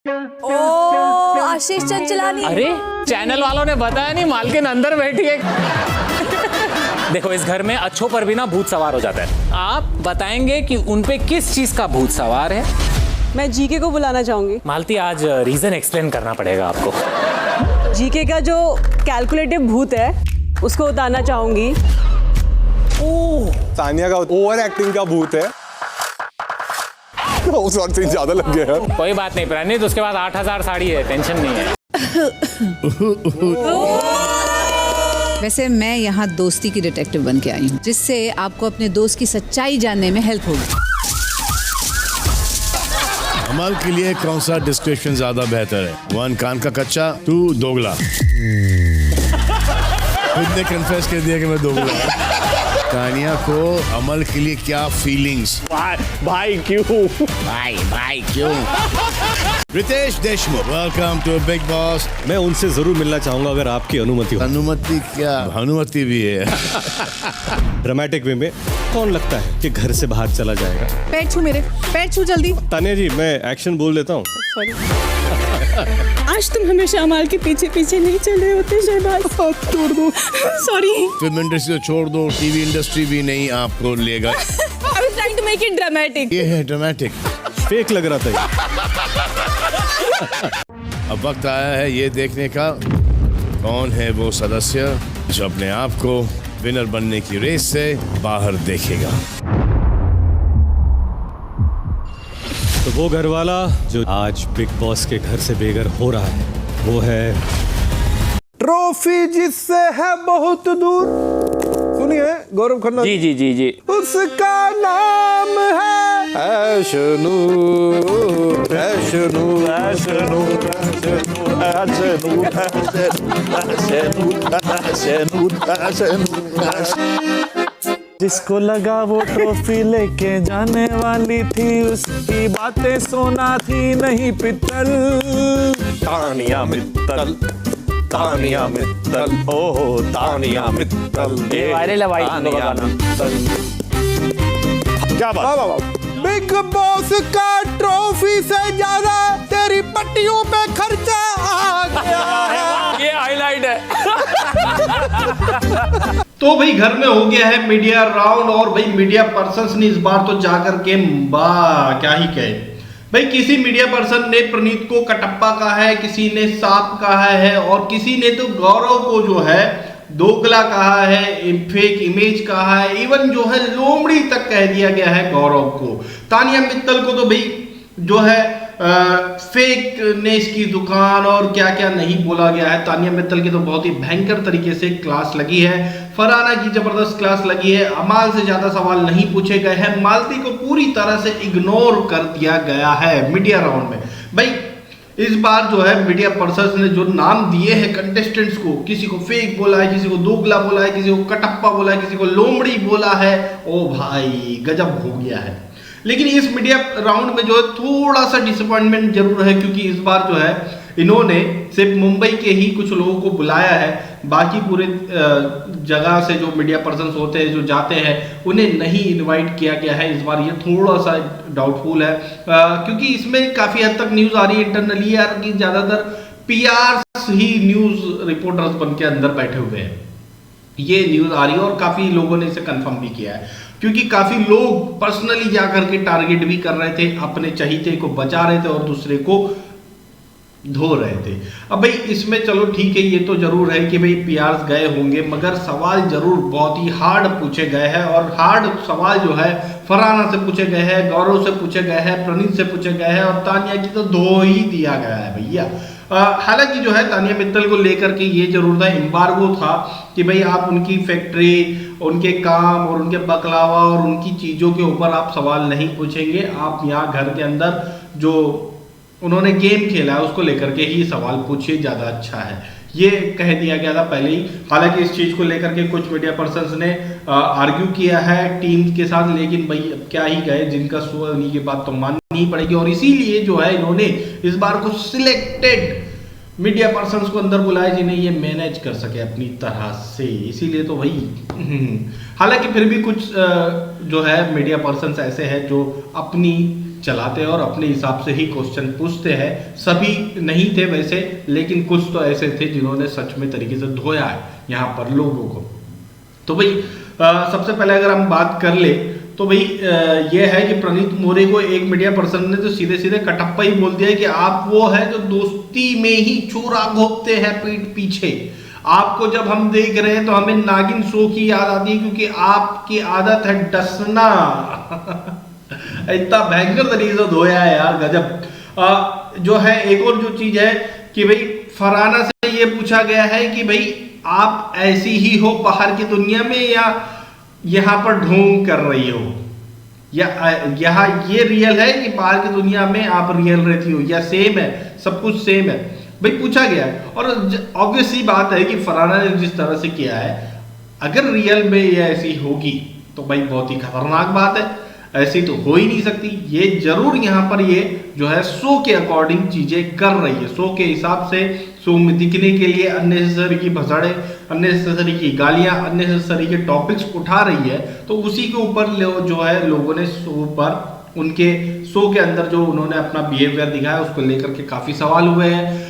ओ आशीष चंचलानी। अरे चैनल वालों ने बताया नहीं, मालकिन अंदर बैठी है। देखो इस घर में अच्छों पर भी ना भूत सवार हो जाता है। आप बताएंगे कि उन पे किस चीज का भूत सवार है? मैं जीके को बुलाना चाहूंगी। मालती आज रीजन एक्सप्लेन करना पड़ेगा आपको। जीके का जो कैलकुलेटिव भूत है उसको उतारना चाहूंगी। तानिया का ओवर एक्टिंग का भूत है। उस वक्त से ज्यादा लग गया है। कोई बात नहीं प्रणीत, उसके बाद 8000 साड़ी है, टेंशन नहीं है। वैसे मैं यहाँ दोस्ती की डिटेक्टिव बन के आई हूँ, जिससे आपको अपने दोस्त की सच्चाई जानने में हेल्प होगी। अमल के लिए कौन सा डिस्क्रिप्शन ज्यादा बेहतर है? 1 कान का कच्चा, 2 दोगला। खुद ने कन्फेस कर दिया कि मैं दोगला। तानिया को अमल के लिए क्या फीलिंग्स? भाई क्यों? भाई क्यों? Ritesh Deshmukh, welcome to Bigg Boss. मैं उनसे जरूर मिलना चाहूंगा अगर आपकी अनुमति हो। अनुमति क्या? अनुमति भी है। ड्रामेटिक वे में कौन लगता है कि घर से बाहर चला जाएगा? पैर छू मेरे, पैर छू जल्दी। तानिया जी मैं एक्शन बोल देता हूँ। आज तुम हमेशा अमाल के पीछे पीछे नहीं चल रहे होते शहबाज। छोड़ दो, सॉरी। फिल्म इंडस्ट्री तो छोड़ दो, टीवी इंडस्ट्री भी नहीं आपको लेगा। I was trying to make it dramatic. ये है ड्रामेटिक। फेक लग रहा था ये। अब वक्त आया है ये देखने का कौन है वो सदस्य जो अपने आप को विनर बनने की रेस से बाहर देखेगा। तो वो घर वाला जो आज बिग बॉस के घर से बेघर हो रहा है वो है ट्रॉफी जिससे है बहुत दूर। सुनिए गौरव खन्ना जी जी जी जी। उसका नाम है ऐशनू ऐशनू ऐशनू ऐशनू ऐशनू ऐशनू। जिसको लगा वो ट्रॉफी लेके जाने वाली थी, उसकी बातें सोना थी नहीं पित्तल। तानिया मित्तल, तानिया मित्तल, ओहो तानिया मित्तल। ये वायरल है भाई। तानिया मित्तल। क्या बात? बिग बॉस का ट्रॉफी से ज्यादा तेरी पट्टियों पे खर्चा आ गया है। ये हाईलाइट है। तो भाई घर में हो गया है मीडिया राउंड और भाई मीडिया पर्सन्स ने इस बार तो जाकर के क्या ही कहे भाई। किसी मीडिया पर्सन ने प्रणीत को कटप्पा कहा है, किसी ने सांप कहा है और किसी ने तो गौरव को जो है दोगला कहा है, फेक इमेज कहा है, इवन जो है लोमड़ी तक कह दिया गया है गौरव को। तानिया मित्तल को तो भाई जो है फेक ने इसकी दुकान और क्या क्या नहीं बोला गया है। तानिया मित्तल की तो बहुत ही भयंकर तरीके से क्लास लगी है, फरहाना की जबरदस्त क्लास लगी है, अमाल से ज्यादा सवाल नहीं पूछे गए हैं, मालती को पूरी तरह से इग्नोर कर दिया गया है मीडिया राउंड में। भाई इस बार जो है मीडिया पर्सन्स ने जो नाम दिए हैं कंटेस्टेंट्स को, किसी को फेक बोला है, किसी को दोगला बोला है, किसी को कटप्पा बोला है, किसी को लोमड़ी बोला है। ओ भाई गजब हो गया है। लेकिन इस मीडिया राउंड में जो है थोड़ा सा डिसअपॉइंटमेंट जरूर है, क्योंकि इस बार जो है इन्होंने सिर्फ मुंबई के ही कुछ लोगों को बुलाया है, बाकी पूरे जगह से जो मीडिया पर्सन्स होते हैं जो जाते हैं उन्हें नहीं इनवाइट किया गया है। इस बार ये थोड़ा सा डाउटफुल है, क्योंकि इसमें काफी हद तक न्यूज आ रही है इंटरनली यार कि ज्यादातर पीआर ही न्यूज रिपोर्टर्स बन के अंदर बैठे हुए हैं। ये न्यूज आ रही है और काफी लोगों ने इसे कंफर्म भी किया है, क्योंकि काफी लोग पर्सनली जाकर के टारगेट भी कर रहे थे, अपने चहीते को बचा रहे थे और दूसरे को धो रहे थे। अब भाई इसमें चलो ठीक है, ये तो जरूर है कि भाई पीआर्स गए होंगे, मगर सवाल जरूर बहुत ही हार्ड पूछे गए हैं और हार्ड सवाल जो है फरहाना से पूछे गए हैं, गौरव से पूछे गए हैं, प्रणीत से पूछे गए हैं और तानिया की तो धो ही दिया गया है भैया। हालांकि जो है तानिया मित्तल को लेकर के ये जरूर था, एम्बार्गो था कि भाई आप उनकी फैक्ट्री, उनके काम और उनके बकलावा और उनकी चीजों के ऊपर आप सवाल नहीं पूछेंगे। आप यहाँ घर के अंदर जो उन्होंने गेम खेला है उसको लेकर के ही सवाल पूछिए, ज्यादा अच्छा है, ये कह दिया गया था पहले ही। हालांकि इस चीज को लेकर के कुछ मीडिया पर्सन्स ने आर्ग्यू किया है टीम के साथ, लेकिन भाई अब क्या ही गए, जिनका सो उन्हीं की बात तो माननी ही पड़ेगी। और इसीलिए जो है इन्होंने इस बार कुछ सिलेक्टेड मीडिया पर्सन्स को अंदर बुलाया जिन्हें ये मैनेज कर सके अपनी तरह से, इसीलिए तो भाई हालांकि फिर भी कुछ जो है मीडिया पर्सन्स ऐसे हैं जो अपनी चलाते हैं और अपने हिसाब से ही क्वेश्चन पूछते हैं। सभी नहीं थे वैसे, लेकिन कुछ तो ऐसे थे जिन्होंने सच में तरीके से धोया है यहाँ पर लोगों को। तो भाई सबसे पहले अगर हम बात कर ले तो भाई ये है कि प्रणीत मोरे को एक मीडिया पर्सन ने तो सीधे सीधे कटप्पा ही बोल दिया कि आप वो है जो दोस्ती में ही चोरा घोंपते हैं पीठ पीछे। आपको जब हम देख रहे हैं तो हमें नागिन शो की याद आती है, क्योंकि आपकी आदत है डसना। इतना भयंकर तरीके से धोया है यार, गजब। जो है एक और जो चीज है कि भाई फरहाना से ये पूछा गया है कि भाई आप ऐसी ही हो बाहर की दुनिया में या यहाँ पर ढोंग कर रही हो, या यहाँ ये रियल है कि बाहर की दुनिया में आप रियल रहती हो, या सेम है, सब कुछ सेम है भाई, पूछा गया है। और ऑब्वियसली बात है कि फरहाना ने जिस तरह से किया है, अगर रियल में ये ऐसी होगी तो भाई बहुत ही खतरनाक बात है, ऐसी तो हो ही नहीं सकती। ये जरूर यहाँ पर ये जो है शो के अकॉर्डिंग चीजें कर रही है, शो के हिसाब से, शो में दिखने के लिए अननेसेसरी की भसड़े, अननेसेसरी की गालियां, अननेसेसरी के टॉपिक्स उठा रही है। तो उसी के ऊपर जो है लोगों ने शो पर, उनके शो के अंदर जो उन्होंने अपना बिहेवियर दिखाया उसको लेकर के काफी सवाल हुए हैं।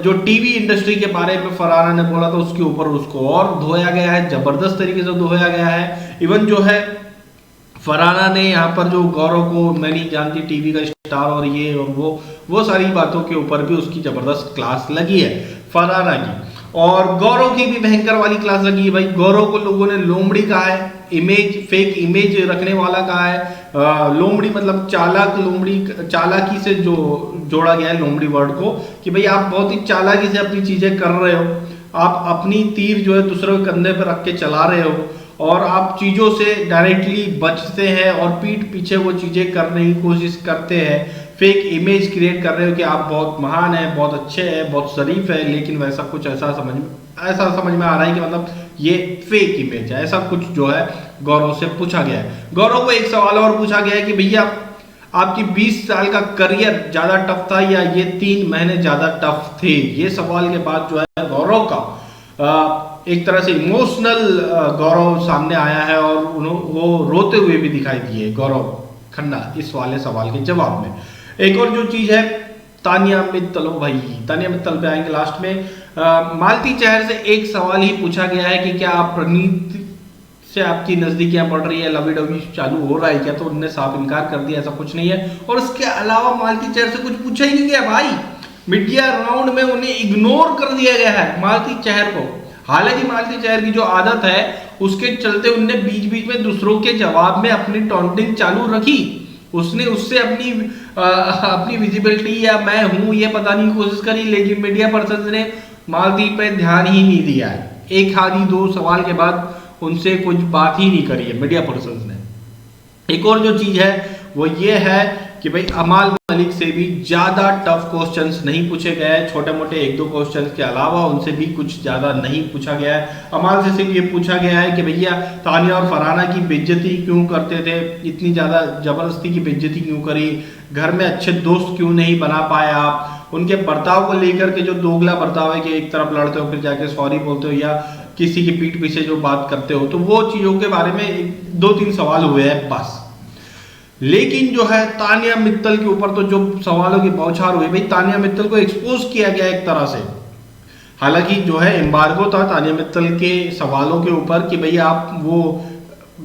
जो टीवी इंडस्ट्री के बारे में फरहाना ने बोला था उसके ऊपर उसको और धोया गया है, जबरदस्त तरीके से धोया गया है। इवन जो है फरहाना ने यहाँ पर जो गौरव को, मैं नहीं जानती टीवी का स्टार और ये और वो सारी बातों के ऊपर भी उसकी जबरदस्त क्लास लगी है फरहाना की। और गौरव की भी भयंकर वाली क्लास लगी है भाई। गौरव को लोगों ने लोमड़ी कहा है, इमेज, फेक इमेज रखने वाला कहा है। लोमड़ी मतलब चालाक, लोमड़ी चालाकी से जो जोड़ा गया है लोमड़ी वर्ड को, कि भाई आप बहुत ही चालाकी से अपनी चीजें कर रहे हो, आप अपनी तीर जो है दूसरे के कंधे पर रख के चला रहे हो, और आप चीजों से डायरेक्टली बचते हैं और पीठ पीछे वो चीजें करने की कोशिश करते हैं। फेक इमेज क्रिएट कर रहे हो कि आप बहुत महान है, बहुत अच्छे हैं, बहुत शरीफ है, लेकिन वैसा कुछ ऐसा समझ में आ रहा है कि मतलब ये फेक इमेज है। ऐसा कुछ जो है गौरव से पूछा गया है। गौरव को एक सवाल और पूछा गया है कि भैया आपकी 20 साल का करियर ज्यादा टफ था या ये 3 महीने ज्यादा टफ थे। ये सवाल के बाद जो है गौरव का एक तरह से इमोशनल गौरव सामने आया है, और वो रोते हुए भी दिखाई दिए गौरव खन्ना इस वाले सवाल के जवाब में। एक और जो चीज है, तानिया मित्तल, भाई तानिया मित्तल पे आएंगे लास्ट में। मालती चहर से एक सवाल ही पूछा गया है कि क्या आप प्रणीत से आपकी नजदीकियां बढ़ रही है, लवी डवी चालू हो रहा है क्या, तो उन्होंने साफ इनकार कर दिया, ऐसा कुछ नहीं है। और उसके अलावा मालती चहर से कुछ पूछा ही नहीं गया भाई। मीडिया राउंड में उन्हें इग्नोर कर दिया गया है मालती चहर को। हालांकि मालती चहर की जो आदत है उसके चलते उनने बीच बीच में दूसरों के जवाब में अपनी टॉन्टिंग चालू रखी। उसने उससे अपनी विजिबिलिटी या मैं हूं ये बताने की कोशिश करी, लेकिन मीडिया पर्सन ने मालती पे ध्यान ही नहीं दिया है। एक आधी 2 सवाल के बाद उनसे कुछ बात ही नहीं करी है मीडिया पर्सन ने। एक और जो चीज है वो ये है कि भाई अमाल मलिक से भी ज्यादा टफ क्वेश्चंस नहीं पूछे गए हैं। छोटे मोटे 1-2 क्वेश्चंस के अलावा उनसे भी कुछ ज्यादा नहीं पूछा गया है। अमाल से सिर्फ ये पूछा गया है कि भैया तानिया और फरहाना की बेइज्जती क्यों करते थे, इतनी ज्यादा जबरदस्ती की बेइज्जती क्यों करी, घर में अच्छे दोस्त क्यों नहीं बना पाए आप, उनके बर्ताव को लेकर के जो दोगला बर्ताव है कि एक तरफ लड़ते हो फिर जाके सॉरी बोलते हो या किसी की पीठ पीछे जो बात करते हो, तो वो चीजों के बारे में 2-3 सवाल हुए हैं बस। लेकिन जो है तानिया मित्तल के ऊपर तो जो सवालों की बौछार हुई भाई, तानिया मित्तल को एक्सपोज किया गया एक तरह से। हालांकि जो है एम्बार्गो था तानिया मित्तल के सवालों के ऊपर कि भाई आप वो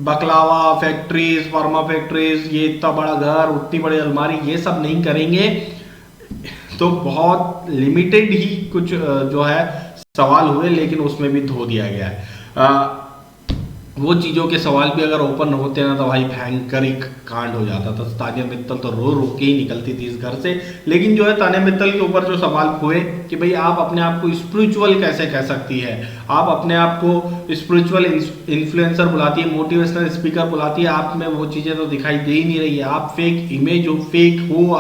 बकलावा फैक्ट्रीज, फार्मा फैक्ट्रीज, ये इतना बड़ा घर, उतनी बड़ी अलमारी, ये सब नहीं करेंगे, तो बहुत लिमिटेड ही कुछ जो है सवाल हुए, लेकिन उसमें भी धो दिया गया है। वो चीज़ों के सवाल भी अगर ओपन होते ना तो भाई भयंकर ही कांड हो जाता था। तानिया मित्तल तो रो रो के ही निकलती थी इस घर से। लेकिन जो है तानिया मित्तल के ऊपर जो सवाल हुए कि भाई आप अपने आप को स्पिरिचुअल कैसे कह सकती है, आप अपने आप को स्पिरिचुअल इन्फ्लुएंसर बुलाती है, मोटिवेशनल स्पीकर बुलाती है, आप में वो चीज़ें तो दिखाई दे ही नहीं रही है। आप फेक इमेज हो, फेक हो,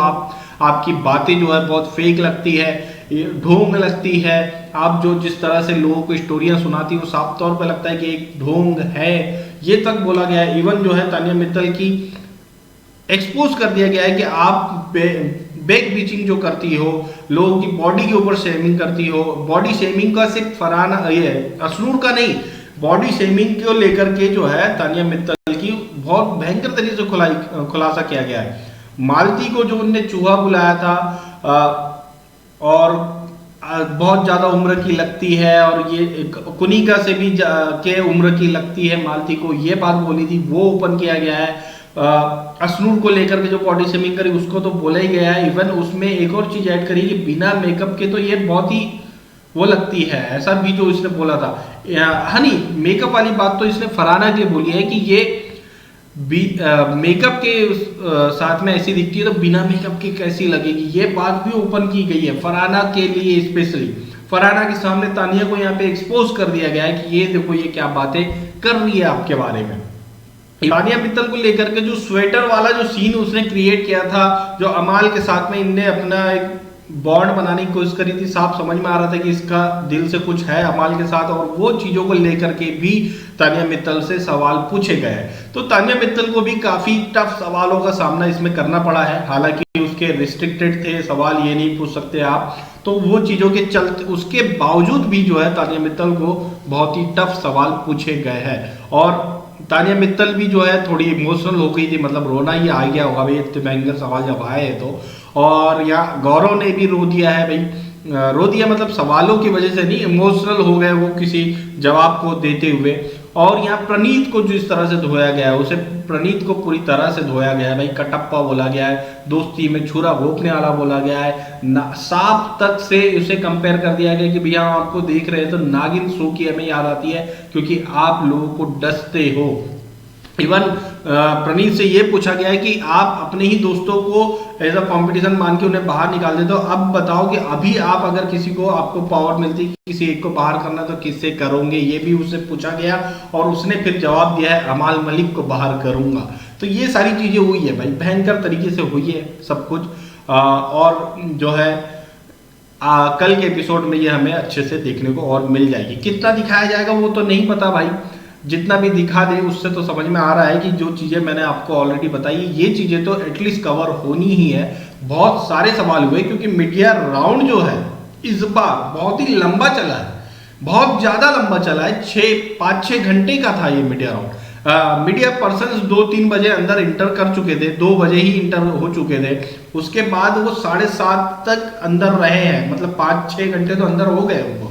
आपकी बातें जो है बहुत फेक लगती है, ढोंग लगती है। आप जो जिस तरह से लोगों को स्टोरियां सुनाती है वो साफ तौर पे लगता है कि एक ढोंग है, ये तक बोला गया है। इवन जो है तानिया मित्तल की एक्सपोज कर दिया गया है कि आप बैक बीचिंग जो करती हो, लोगों की बॉडी के ऊपर शेमिंग करती हो। बॉडी शेमिंग का सिर्फ फरहाना ये असनूर का नहीं, बॉडी शेमिंग को लेकर के जो है तानिया मित्तल की बहुत भयंकर तरीके से खुलासा किया गया है। मालती को जो उनने चूहा बुलाया था और बहुत ज्यादा उम्र की लगती है और ये कुनिका से भी के उम्र की लगती है मालती को, ये बात बोली थी, वो ओपन किया गया है। असनूर को लेकर के जो बॉडी शेमिंग करी उसको तो बोला ही गया है। इवन उसमें एक और चीज ऐड करी कि बिना मेकअप के तो ये बहुत ही वो लगती है, ऐसा भी जो इसने बोला था। हनी मेकअप वाली बात तो इसने फरहाना के लिए बोली है कि ये मेकअप के साथ में ऐसी दिखती है तो बिना मेकअप के कैसी लगेगी, ये बात भी ओपन की गई है फरहाना के लिए स्पेशली। फरहाना के सामने तानिया को यहाँ पे एक्सपोज कर दिया गया है कि ये देखो ये क्या बातें कर रही है आपके बारे में। तानिया मित्तल को लेकर के जो स्वेटर वाला जो सीन उसने क्रिएट किया था, जो अमाल के साथ में इनने अपना एक बॉन्ड बनाने की कोशिश करी थी, साफ समझ में आ रहा था कि इसका दिल से कुछ है अमाल के साथ, और वो चीजों को लेकर के भी तानिया मित्तल से सवाल पूछे गए हैं। तो तानिया मित्तल को भी काफी टफ सवालों का सामना इसमें करना पड़ा है, हालांकि उसके रिस्ट्रिक्टेड थे सवाल, ये नहीं पूछ सकते आप, तो वो चीजों के चलते उसके बावजूद भी जो है तानिया मित्तल को बहुत ही टफ सवाल पूछे गए हैं। और तानिया मित्तल भी जो है थोड़ी इमोशनल हो गई थी, मतलब रोना ही आ गया होगा भाई इतने भयंकर सवाल जब आए तो। और यहाँ गौरव ने भी रो दिया है भाई, रो दिया मतलब सवालों की वजह से नहीं, इमोशनल हो गए वो किसी जवाब को देते हुए। और यहाँ प्रणीत को जिस तरह से धोया गया है, उसे प्रणीत को पूरी तरह से धोया गया है भाई, कटप्पा बोला गया है, दोस्ती में छुरा भोंकने वाला बोला गया है, सांप तक से उसे कंपेयर कर दिया गया कि भैया हम आपको देख रहे हैं तो नागिन शो की हमें याद आती है क्योंकि आप लोगों को डसते हो। इवन प्रणीत से ये पूछा गया है कि आप अपने ही दोस्तों को एज अ कॉम्पिटिशन मान के उन्हें बाहर निकाल देते हो, अब बताओ कि अभी आप अगर किसी को आपको पावर मिलती किसी एक को बाहर करना तो किससे करोगे, ये भी उससे पूछा गया और उसने फिर जवाब दिया है अमाल मलिक को बाहर करूंगा। तो ये सारी चीजें हुई है भाई, भयंकर तरीके से हुई है सब कुछ। और जो है कल के एपिसोड में ये हमें अच्छे से देखने को और मिल जाएगी। कितना दिखाया जाएगा वो तो नहीं पता भाई, जितना भी दिखा दे उससे तो समझ में आ रहा है कि जो चीजें मैंने आपको ऑलरेडी बताई ये चीजें तो एटलीस्ट कवर होनी ही है। बहुत सारे सवाल हुए क्योंकि मीडिया राउंड जो है इस बार बहुत ही लंबा चला है, बहुत ज्यादा लंबा चला है, 5-6 घंटे का था ये मीडिया राउंड। मीडिया पर्सन्स 2-3 बजे अंदर इंटर कर चुके थे, 2 बजे ही इंटर हो चुके थे, उसके बाद वो 7:30 तक अंदर रहे हैं, मतलब 5-6 घंटे तो अंदर हो गए उनको।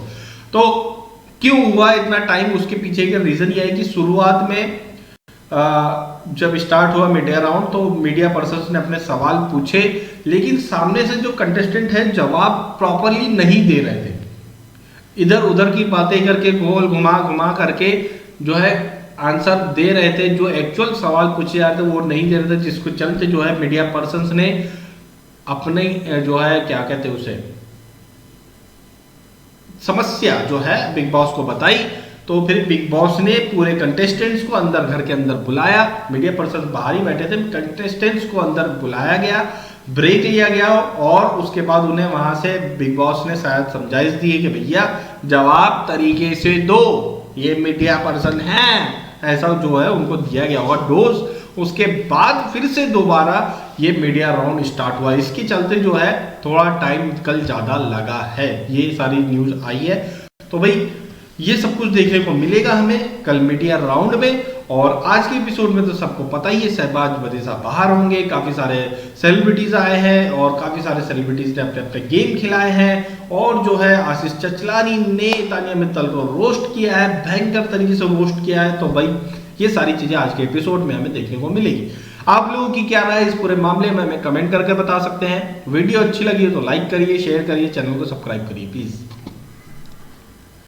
तो क्यों हुआ इतना टाइम, उसके पीछे का रीजन यह है कि शुरुआत में जब स्टार्ट हुआ मीडिया राउंड तो मीडिया पर्सन्स ने अपने सवाल पूछे, लेकिन सामने से जो कंटेस्टेंट है जवाब प्रॉपरली नहीं दे रहे थे, इधर उधर की बातें करके गोल घुमा करके जो है आंसर दे रहे थे, जो एक्चुअल सवाल पूछे जाते वो नहीं दे रहे थे, जिसको चलते जो है मीडिया पर्सन्स ने अपने जो है क्या कहते उसे समस्या जो है बिग बॉस को बताई। तो फिर बिग बॉस ने पूरे कंटेस्टेंट्स को अंदर घर के अंदर बुलाया, मीडिया पर्सन बाहर ही बैठे थे, कंटेस्टेंट्स को अंदर बुलाया गया, ब्रेक लिया गया और उसके बाद उन्हें वहां से बिग बॉस ने शायद समझाइश दी है कि भैया जवाब तरीके से दो, ये मीडिया पर्सन है, ऐसा जो है उनको दिया गया होगा डोज। उसके बाद फिर से दोबारा ये मीडिया राउंड स्टार्ट हुआ, इसके चलते जो है थोड़ा टाइम कल ज्यादा लगा है, ये सारी न्यूज आई है। तो भाई ये सब कुछ देखने को मिलेगा हमें कल मीडिया राउंड में। और आज के एपिसोड में तो सबको पता ही है शहबाज बदेसा बाहर होंगे, काफी सारे सेलिब्रिटीज आए हैं और काफी सारे सेलिब्रिटीज ने अपने अपने गेम खिलाए हैं। और जो है आशीष चचलानी ने तानिया मित्तल को रोस्ट किया है, भयंकर तरीके से रोस्ट किया है। तो भाई ये सारी चीजें आज के एपिसोड में हमें देखने को मिलेगी। आप लोगों की क्या राय इस पूरे मामले में हमें कमेंट करके बता सकते हैं। वीडियो अच्छी लगी हो तो लाइक करिए, शेयर करिए, चैनल को सब्सक्राइब करिए प्लीज।